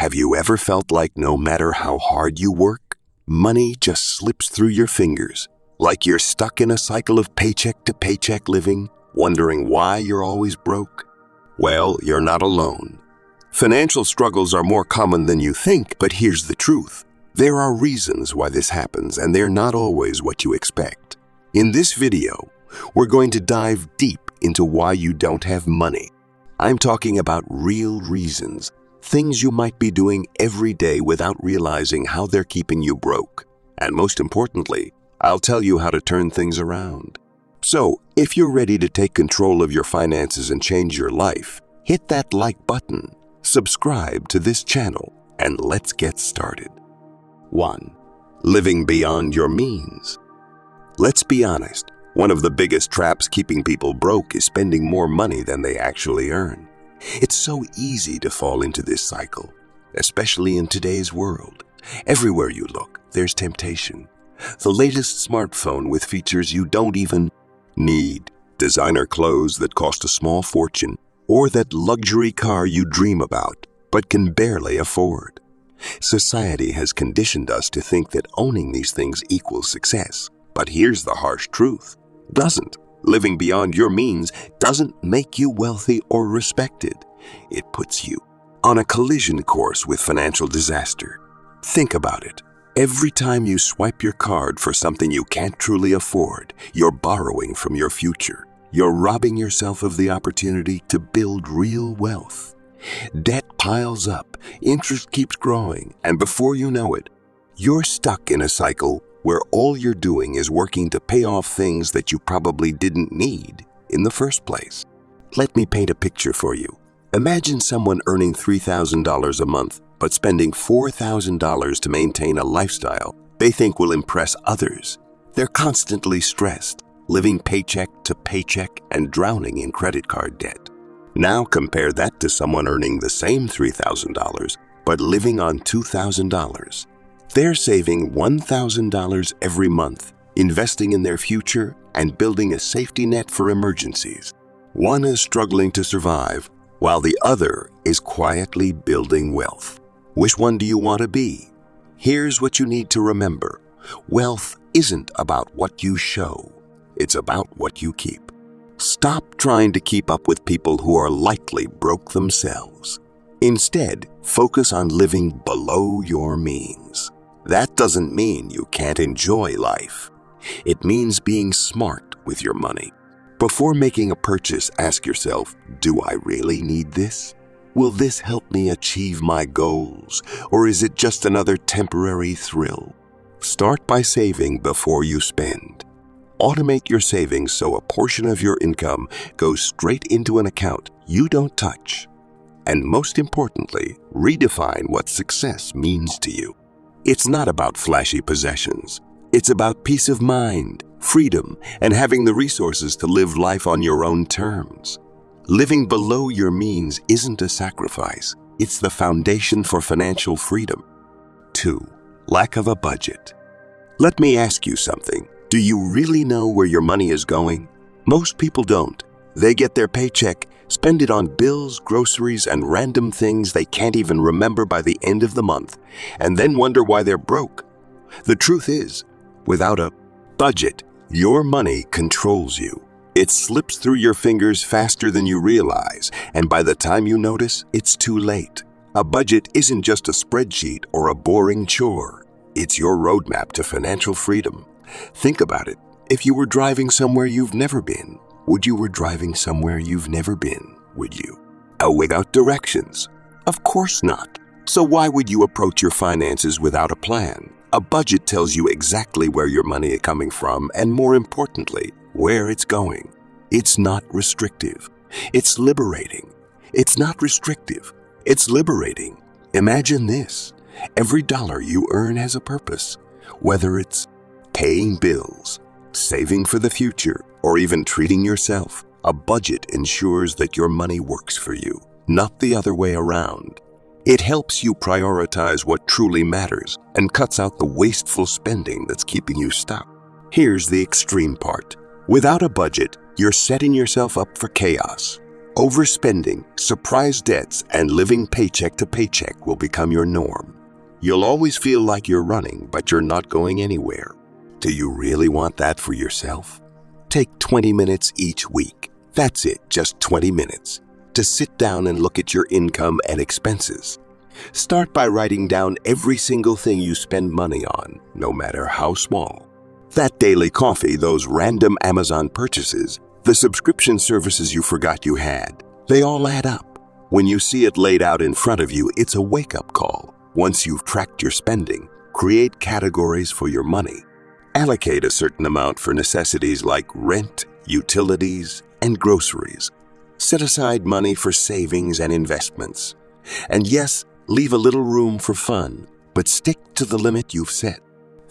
Have you ever felt like no matter how hard you work, money just slips through your fingers, like you're stuck in a cycle of paycheck to paycheck living, wondering why you're always broke? Well, you're not alone. Financial struggles are more common than you think, but here's the truth. There are reasons why this happens, and they're not always what you expect. In this video, we're going to dive deep into why you don't have money. I'm talking about real reasons, things you might be doing every day without realizing how they're keeping you broke. And most importantly, I'll tell you how to turn things around. So, if you're ready to take control of your finances and change your life, hit that like button, subscribe to this channel, and let's get started. 1. Living beyond your means. Let's be honest, one of the biggest traps keeping people broke is spending more money than they actually earn. It's so easy to fall into this cycle, especially in today's world. Everywhere you look, there's temptation. The latest smartphone with features you don't even need, designer clothes that cost a small fortune, or that luxury car you dream about but can barely afford. Society has conditioned us to think that owning these things equals success. But here's the harsh truth. Doesn't. Living beyond your means doesn't make you wealthy or respected. It puts you on a collision course with financial disaster. Think about it. Every time you swipe your card for something you can't truly afford, you're borrowing from your future. You're robbing yourself of the opportunity to build real wealth. Debt piles up, interest keeps growing, and before you know it, you're stuck in a cycle where all you're doing is working to pay off things that you probably didn't need in the first place. Let me paint a picture for you. Imagine someone earning $3,000 a month but spending $4,000 to maintain a lifestyle they think will impress others. They're constantly stressed, living paycheck to paycheck and drowning in credit card debt. Now compare that to someone earning the same $3,000 but living on $2,000. They're saving $1,000 every month, investing in their future and building a safety net for emergencies. One is struggling to survive, while the other is quietly building wealth. Which one do you want to be? Here's what you need to remember. Wealth isn't about what you show. It's about what you keep. Stop trying to keep up with people who are likely broke themselves. Instead, focus on living below your means. That doesn't mean you can't enjoy life. It means being smart with your money. Before making a purchase, ask yourself, do I really need this? Will this help me achieve my goals, or is it just another temporary thrill? Start by saving before you spend. Automate your savings so a portion of your income goes straight into an account you don't touch. And most importantly, redefine what success means to you. It's not about flashy possessions. It's about peace of mind, freedom, and having the resources to live life on your own terms. Living below your means isn't a sacrifice. It's the foundation for financial freedom. 2. Lack of a budget. Let me ask you something. Do you really know where your money is going? Most people don't. They get their paycheck, spend it on bills, groceries, and random things they can't even remember by the end of the month, and then wonder why they're broke. The truth is, without a budget, your money controls you. It slips through your fingers faster than you realize, and by the time you notice, it's too late. A budget isn't just a spreadsheet or a boring chore. It's your roadmap to financial freedom. Think about it. If you were driving somewhere you've never been, would you without directions? Of course not. So why would you approach your finances without a plan? A budget tells you exactly where your money is coming from and, more importantly, where it's going. It's not restrictive. It's liberating. It's not restrictive. It's liberating. Imagine this. Every dollar you earn has a purpose. Whether it's paying bills, saving for the future, or even treating yourself, a budget ensures that your money works for you, not the other way around. It helps you prioritize what truly matters and cuts out the wasteful spending that's keeping you stuck. Here's the extreme part. Without a budget, you're setting yourself up for chaos. Overspending, surprise debts, and living paycheck to paycheck will become your norm. You'll always feel like you're running, but you're not going anywhere. Do you really want that for yourself? Take 20 minutes each week. That's it, just 20 minutes, to sit down and look at your income and expenses. Start by writing down every single thing you spend money on, no matter how small. That daily coffee, those random Amazon purchases, the subscription services you forgot you had, they all add up. When you see it laid out in front of you, it's a wake-up call. Once you've tracked your spending, create categories for your money. Allocate a certain amount for necessities like rent, utilities, and groceries. Set aside money for savings and investments. And yes, leave a little room for fun, but stick to the limit you've set.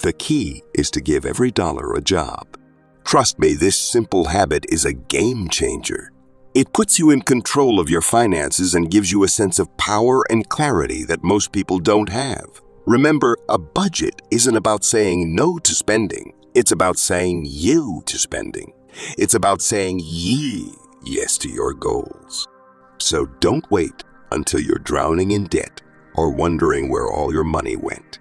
The key is to give every dollar a job. Trust me, this simple habit is a game changer. It puts you in control of your finances and gives you a sense of power and clarity that most people don't have. Remember, a budget isn't about saying no to spending. It's about saying you to spending. It's about saying yes to your goals. So don't wait until you're drowning in debt or wondering where all your money went.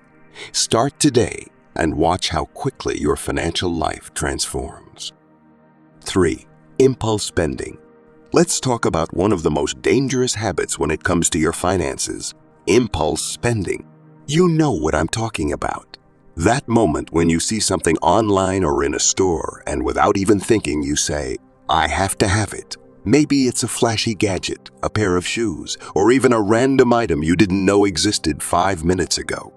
Start today and watch how quickly your financial life transforms. 3. Impulse spending. Let's talk about one of the most dangerous habits when it comes to your finances: impulse spending. You know what I'm talking about. That moment when you see something online or in a store and without even thinking you say, "I have to have it." Maybe it's a flashy gadget, a pair of shoes, or even a random item you didn't know existed 5 minutes ago.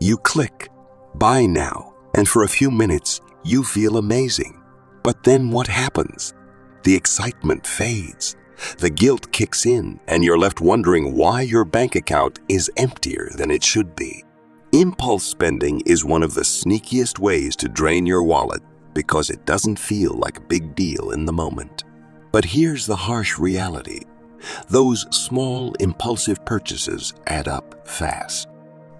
You click, buy now, and for a few minutes you feel amazing. But then what happens? The excitement fades. The guilt kicks in, and you're left wondering why your bank account is emptier than it should be. Impulse spending is one of the sneakiest ways to drain your wallet because it doesn't feel like a big deal in the moment. But here's the harsh reality. Those small, impulsive purchases add up fast.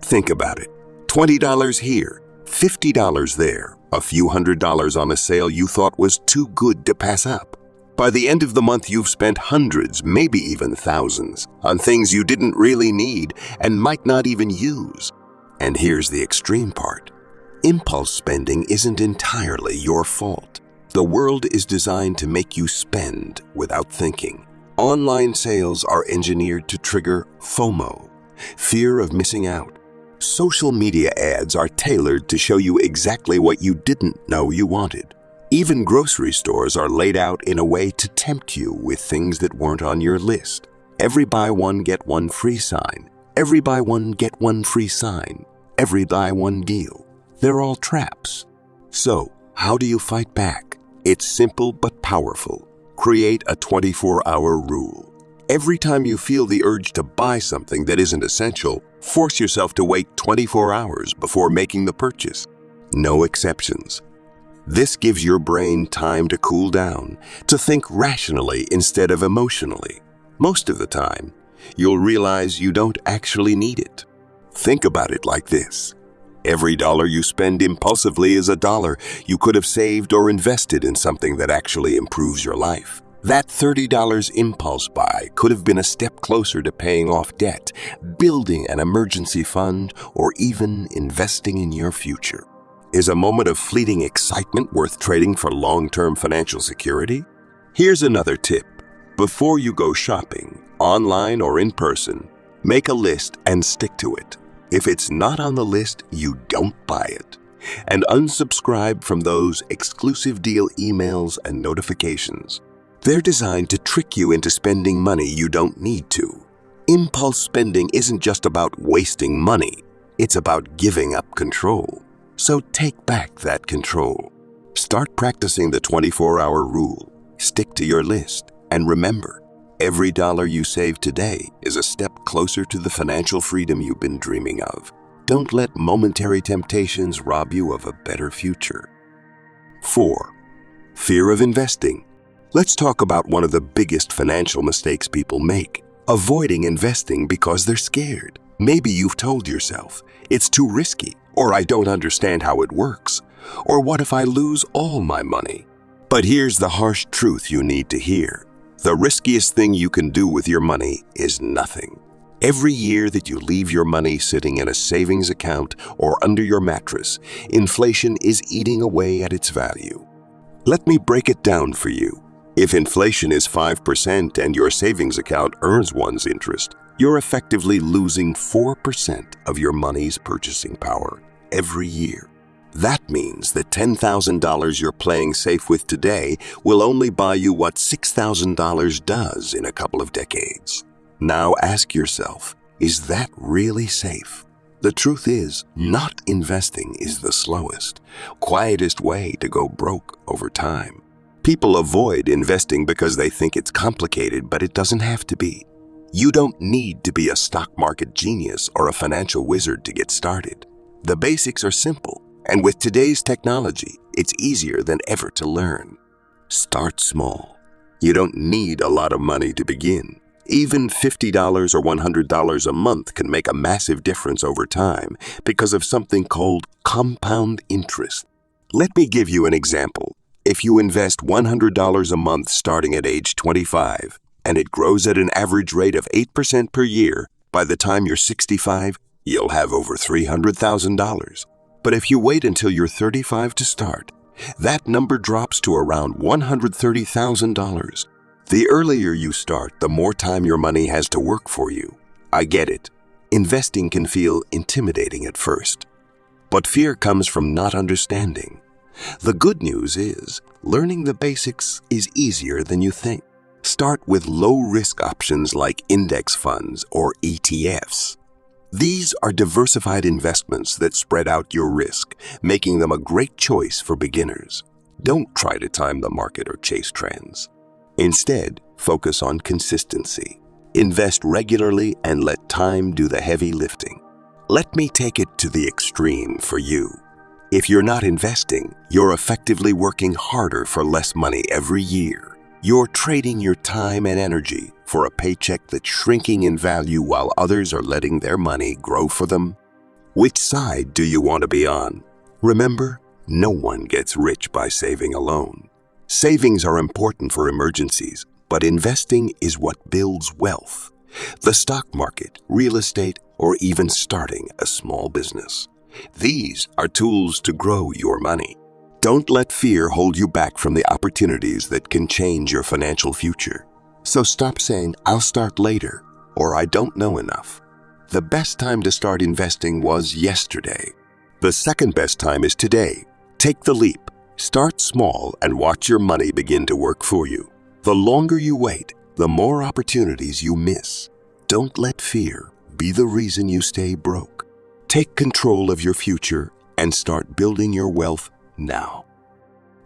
Think about it. $20 here, $50 there, a few $100s on a sale you thought was too good to pass up. By the end of the month, you've spent hundreds, maybe even thousands, on things you didn't really need and might not even use. And here's the extreme part. Impulse spending isn't entirely your fault. The world is designed to make you spend without thinking. Online sales are engineered to trigger FOMO, fear of missing out. Social media ads are tailored to show you exactly what you didn't know you wanted. Even grocery stores are laid out in a way to tempt you with things that weren't on your list. Every buy one, get one free sign. Every buy one, get one free sign. Every buy one deal. They're all traps. So, how do you fight back? It's simple but powerful. Create a 24-hour rule. Every time you feel the urge to buy something that isn't essential, force yourself to wait 24 hours before making the purchase. No exceptions. This gives your brain time to cool down, to think rationally instead of emotionally. Most of the time, you'll realize you don't actually need it. Think about it like this. Every dollar you spend impulsively is a dollar you could have saved or invested in something that actually improves your life. That $30 impulse buy could have been a step closer to paying off debt, building an emergency fund, or even investing in your future. Is a moment of fleeting excitement worth trading for long-term financial security? Here's another tip. Before you go shopping, online or in person, make a list and stick to it. If it's not on the list, you don't buy it. And unsubscribe from those exclusive deal emails and notifications. They're designed to trick you into spending money you don't need to. Impulse spending isn't just about wasting money. It's about giving up control. So take back that control. Start practicing the 24-hour rule. Stick to your list. And remember, every dollar you save today is a step closer to the financial freedom you've been dreaming of. Don't let momentary temptations rob you of a better future. 4. Fear of investing. Let's talk about one of the biggest financial mistakes people make: avoiding investing because they're scared. Maybe you've told yourself, it's too risky, or I don't understand how it works, or what if I lose all my money? But here's the harsh truth you need to hear. The riskiest thing you can do with your money is nothing. Every year that you leave your money sitting in a savings account or under your mattress, inflation is eating away at its value. Let me break it down for you. If inflation is 5% and your savings account earns one's interest, you're effectively losing 4% of your money's purchasing power every year. That means that $10,000 you're playing safe with today will only buy you what $6,000 does in a couple of decades. Now ask yourself, is that really safe? The truth is, not investing is the slowest, quietest way to go broke over time. People avoid investing because they think it's complicated, but it doesn't have to be. You don't need to be a stock market genius or a financial wizard to get started. The basics are simple. And with today's technology, it's easier than ever to learn. Start small. You don't need a lot of money to begin. Even $50 or $100 a month can make a massive difference over time because of something called compound interest. Let me give you an example. If you invest $100 a month starting at age 25, and it grows at an average rate of 8% per year, by the time you're 65, you'll have over $300,000. But if you wait until you're 35 to start, that number drops to around $130,000. The earlier you start, the more time your money has to work for you. I get it. Investing can feel intimidating at first. But fear comes from not understanding. The good news is, learning the basics is easier than you think. Start with low-risk options like index funds or ETFs. These are diversified investments that spread out your risk, making them a great choice for beginners. Don't try to time the market or chase trends. Instead, focus on consistency. Invest regularly and let time do the heavy lifting. Let me take it to the extreme for you. If you're not investing, you're effectively working harder for less money every year. You're trading your time and energy for a paycheck that's shrinking in value while others are letting their money grow for them. Which side do you want to be on? Remember, no one gets rich by saving alone. Savings are important for emergencies, but investing is what builds wealth. The stock market, real estate, or even starting a small business. These are tools to grow your money. Don't let fear hold you back from the opportunities that can change your financial future. So stop saying, "I'll start later," or "I don't know enough." The best time to start investing was yesterday. The second best time is today. Take the leap. Start small and watch your money begin to work for you. The longer you wait, the more opportunities you miss. Don't let fear be the reason you stay broke. Take control of your future and start building your wealth now.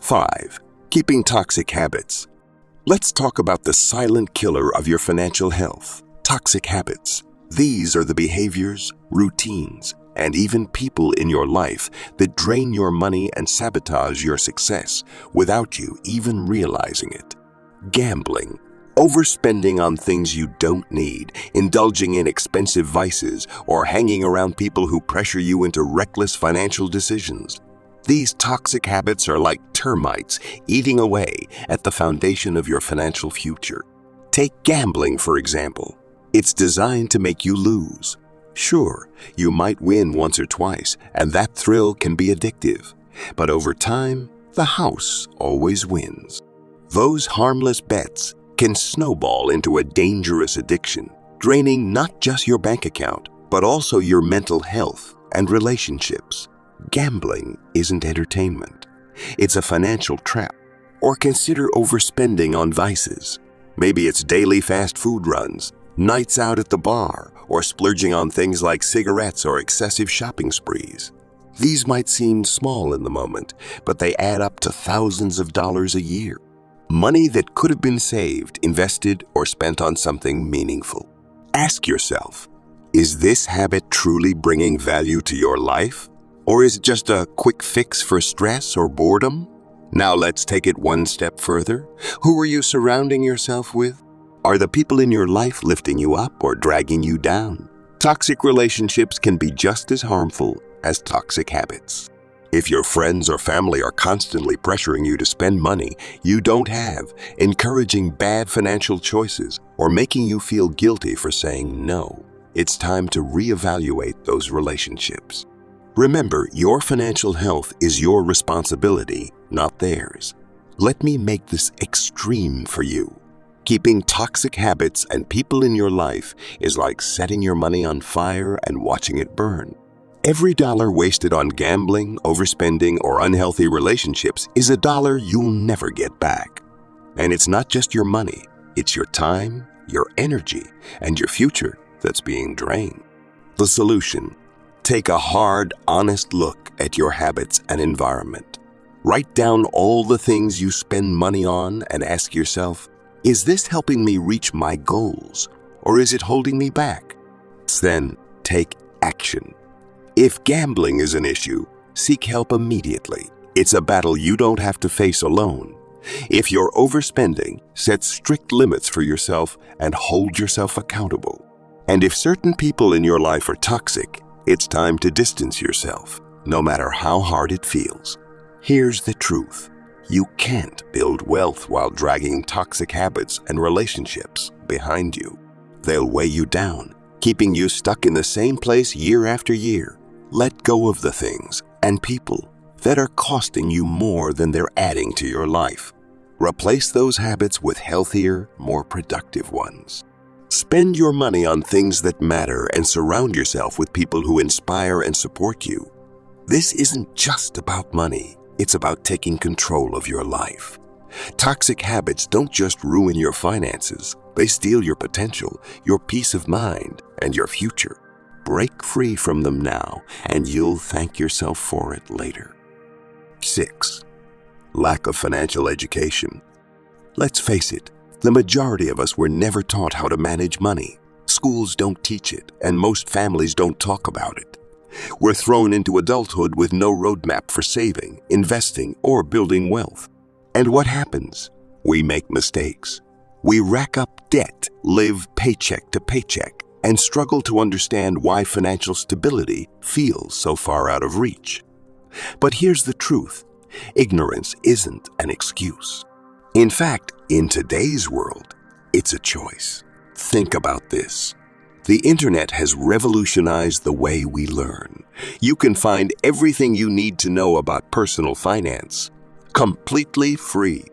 5. Keeping toxic habits. Let's talk about the silent killer of your financial health, toxic habits. These are the behaviors, routines, and even people in your life that drain your money and sabotage your success without you even realizing it. Gambling, overspending on things you don't need, indulging in expensive vices, or hanging around people who pressure you into reckless financial decisions. These toxic habits are like termites eating away at the foundation of your financial future. Take gambling, for example. It's designed to make you lose. Sure, you might win once or twice, and that thrill can be addictive. But over time, the house always wins. Those harmless bets can snowball into a dangerous addiction, draining not just your bank account, but also your mental health and relationships. Gambling isn't entertainment. It's a financial trap. Or consider overspending on vices. Maybe it's daily fast food runs, nights out at the bar, or splurging on things like cigarettes or excessive shopping sprees. These might seem small in the moment, but they add up to thousands of dollars a year. Money that could have been saved, invested, or spent on something meaningful. Ask yourself, is this habit truly bringing value to your life? Or is it just a quick fix for stress or boredom? Now let's take it one step further. Who are you surrounding yourself with? Are the people in your life lifting you up or dragging you down? Toxic relationships can be just as harmful as toxic habits. If your friends or family are constantly pressuring you to spend money you don't have, encouraging bad financial choices, or making you feel guilty for saying no, it's time to reevaluate those relationships. Remember, your financial health is your responsibility, not theirs. Let me make this extreme for you. Keeping toxic habits and people in your life is like setting your money on fire and watching it burn. Every dollar wasted on gambling, overspending, or unhealthy relationships is a dollar you'll never get back. And it's not just your money, it's your time, your energy, and your future that's being drained. The solution: take a hard, honest look at your habits and environment. Write down all the things you spend money on and ask yourself, is this helping me reach my goals, or is it holding me back? Then take action. If gambling is an issue, seek help immediately. It's a battle you don't have to face alone. If you're overspending, set strict limits for yourself and hold yourself accountable. And if certain people in your life are toxic, it's time to distance yourself, no matter how hard it feels. Here's the truth: you can't build wealth while dragging toxic habits and relationships behind you. They'll weigh you down, keeping you stuck in the same place year after year. Let go of the things and people that are costing you more than they're adding to your life. Replace those habits with healthier, more productive ones. Spend your money on things that matter and surround yourself with people who inspire and support you. This isn't just about money, it's about taking control of your life. Toxic habits don't just ruin your finances, they steal your potential, your peace of mind, and your future. Break free from them now, and you'll thank yourself for it later. 6. Lack of financial education. Let's face it, the majority of us were never taught how to manage money. Schools don't teach it, and most families don't talk about it. We're thrown into adulthood with no roadmap for saving, investing, or building wealth. And what happens? We make mistakes. We rack up debt, live paycheck to paycheck, and struggle to understand why financial stability feels so far out of reach. But here's the truth: ignorance isn't an excuse. In fact, in today's world, it's a choice. Think about this. The internet has revolutionized the way we learn. You can find everything you need to know about personal finance completely free.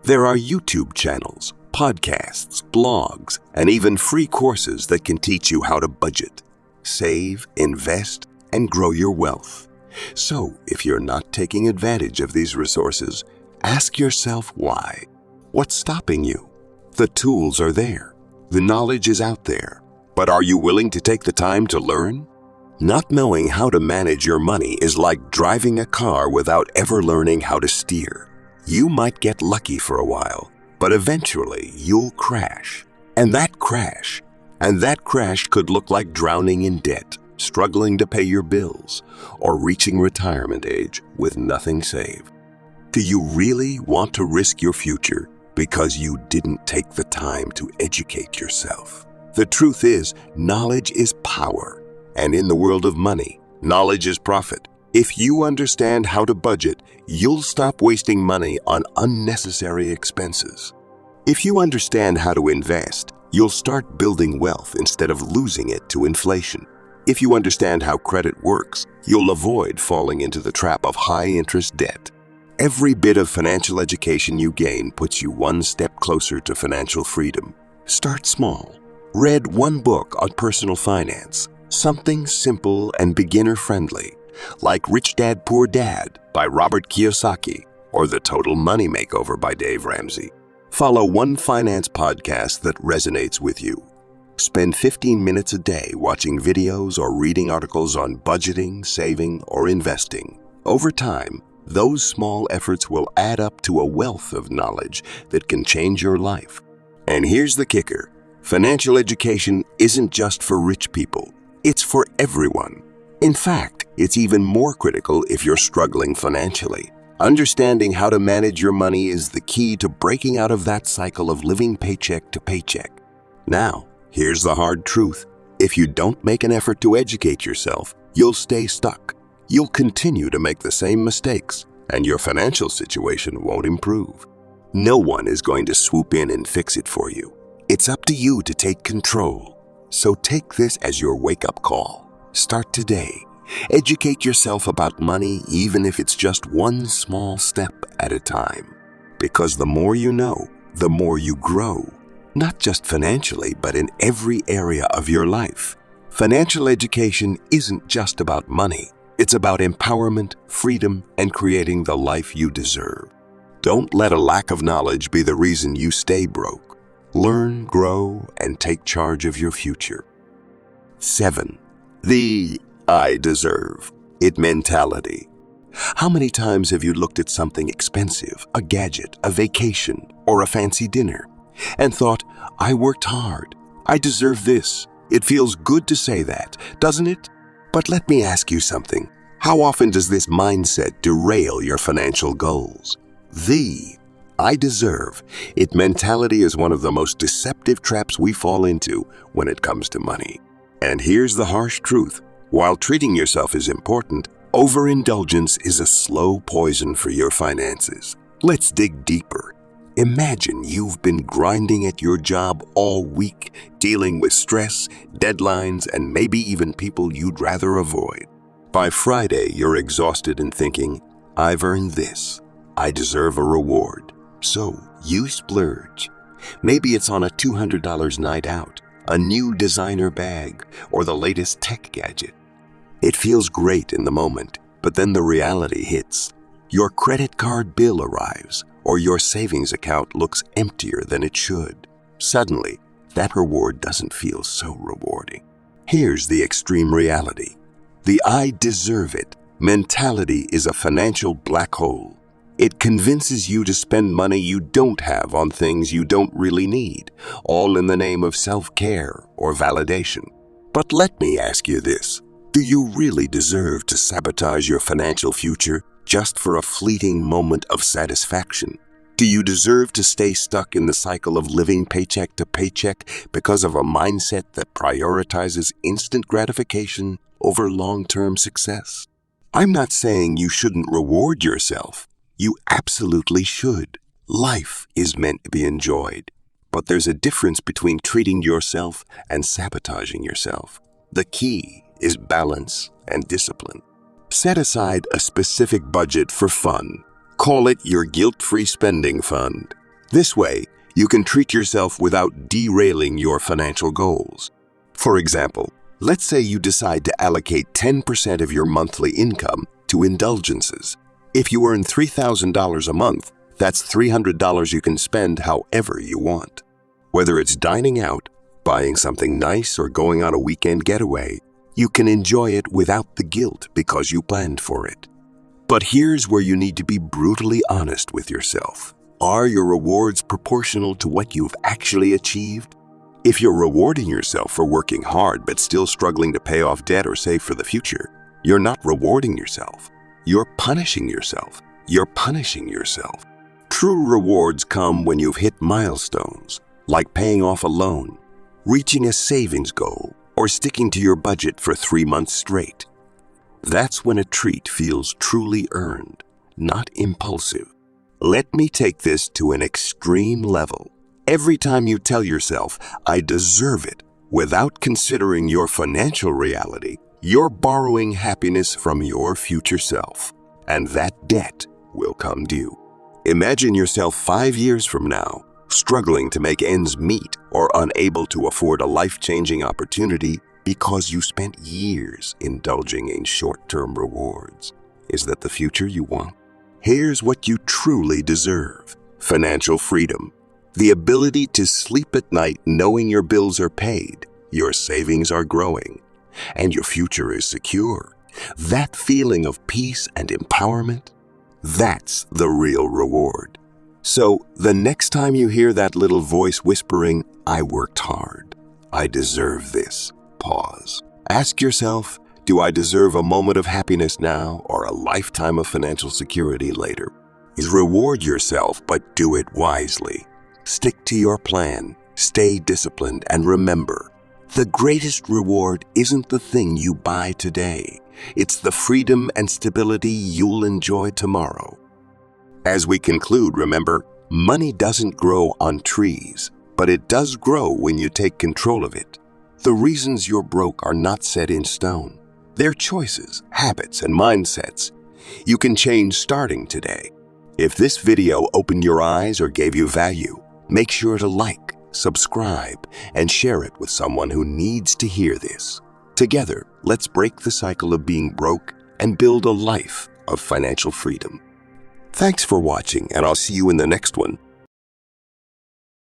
There are YouTube channels, podcasts, blogs, and even free courses that can teach you how to budget, save, invest, and grow your wealth. So, if you're not taking advantage of these resources, ask yourself why. What's stopping you? The tools are there. The knowledge is out there. But are you willing to take the time to learn? Not knowing how to manage your money is like driving a car without ever learning how to steer. You might get lucky for a while, but eventually you'll crash. And that crash could look like drowning in debt, struggling to pay your bills, or reaching retirement age with nothing saved. Do you really want to risk your future because you didn't take the time to educate yourself? The truth is, knowledge is power. And in the world of money, knowledge is profit. If you understand how to budget, you'll stop wasting money on unnecessary expenses. If you understand how to invest, you'll start building wealth instead of losing it to inflation. If you understand how credit works, you'll avoid falling into the trap of high-interest debt. Every bit of financial education you gain puts you one step closer to financial freedom. Start small. Read one book on personal finance, something simple and beginner-friendly, like Rich Dad, Poor Dad by Robert Kiyosaki or The Total Money Makeover by Dave Ramsey. Follow one finance podcast that resonates with you. Spend 15 minutes a day watching videos or reading articles on budgeting, saving, or investing. Over time, those small efforts will add up to a wealth of knowledge that can change your life. And here's the kicker. Financial education isn't just for rich people. It's for everyone. In fact, it's even more critical if you're struggling financially. Understanding how to manage your money is the key to breaking out of that cycle of living paycheck to paycheck. Now, here's the hard truth. If you don't make an effort to educate yourself, you'll stay stuck. you'll continue to make the same mistakes, and your financial situation won't improve. No one is going to swoop in and fix it for you. It's up to you to take control. So take this as your wake-up call. Start today. Educate yourself about money, even if it's just one small step at a time. Because the more you know, the more you grow. Not just financially, but in every area of your life. Financial education isn't just about money. It's about empowerment, freedom, and creating the life you deserve. Don't let a lack of knowledge be the reason you stay broke. Learn, grow, and take charge of your future. 7. The I deserve it mentality. How many times have you looked at something expensive, a gadget, a vacation, or a fancy dinner, and thought, I worked hard, I deserve this? It feels good to say that, doesn't it? But let me ask you something. How often does this mindset derail your financial goals? The I deserve it mentality is one of the most deceptive traps we fall into when it comes to money. And here's the harsh truth. While treating yourself is important, overindulgence is a slow poison for your finances. Let's dig deeper. Imagine you've been grinding at your job all week, dealing with stress, deadlines, and maybe even people you'd rather avoid. By Friday, you're exhausted and thinking, I've earned this. I deserve a reward. So you splurge. Maybe it's on a $200 night out, a new designer bag, or the latest tech gadget. It feels great in the moment, but then the reality hits. Your credit card bill arrives, or your savings account looks emptier than it should. Suddenly, that reward doesn't feel so rewarding. Here's the extreme reality. The I deserve it mentality is a financial black hole. It convinces you to spend money you don't have on things you don't really need, all in the name of self-care or validation. But let me ask you this. Do you really deserve to sabotage your financial future just for a fleeting moment of satisfaction? Do you deserve to stay stuck in the cycle of living paycheck to paycheck because of a mindset that prioritizes instant gratification over long-term success? I'm not saying you shouldn't reward yourself. You absolutely should. Life is meant to be enjoyed. But there's a difference between treating yourself and sabotaging yourself. The key is balance and discipline. Set aside a specific budget for fun. Call it your guilt-free spending fund. This way, you can treat yourself without derailing your financial goals. For example, let's say you decide to allocate 10% of your monthly income to indulgences. If you earn $3,000 a month, that's $300 you can spend however you want. Whether it's dining out, buying something nice, or going on a weekend getaway, you can enjoy it without the guilt because you planned for it. But here's where you need to be brutally honest with yourself. Are your rewards proportional to what you've actually achieved? If you're rewarding yourself for working hard but still struggling to pay off debt or save for the future, you're not rewarding yourself. You're punishing yourself. You're punishing yourself. True rewards come when you've hit milestones, like paying off a loan, reaching a savings goal, or sticking to your budget for 3 months straight. That's when a treat feels truly earned, not impulsive. Let me take this to an extreme level. Every time you tell yourself, I deserve it, without considering your financial reality, you're borrowing happiness from your future self, and that debt will come due. Imagine yourself 5 years from now, struggling to make ends meet or unable to afford a life-changing opportunity because you spent years indulging in short-term rewards. Is that the future you want? Here's what you truly deserve: financial freedom, the ability to sleep at night knowing your bills are paid, your savings are growing, and your future is secure. That feeling of peace and empowerment, that's the real reward. So the next time you hear that little voice whispering, I worked hard, I deserve this, pause. Ask yourself, do I deserve a moment of happiness now or a lifetime of financial security later? Reward yourself, but do it wisely. Stick to your plan, stay disciplined, and remember, The greatest reward isn't the thing you buy today. It's the freedom and stability you'll enjoy tomorrow. As we conclude, remember, money doesn't grow on trees, but it does grow when you take control of it. The reasons you're broke are not set in stone. They're choices, habits, and mindsets you can change starting today. If this video opened your eyes or gave you value, make sure to like, subscribe, and share it with someone who needs to hear this. Together, let's break the cycle of being broke and build a life of financial freedom. Thanks for watching, and I'll see you in the next one.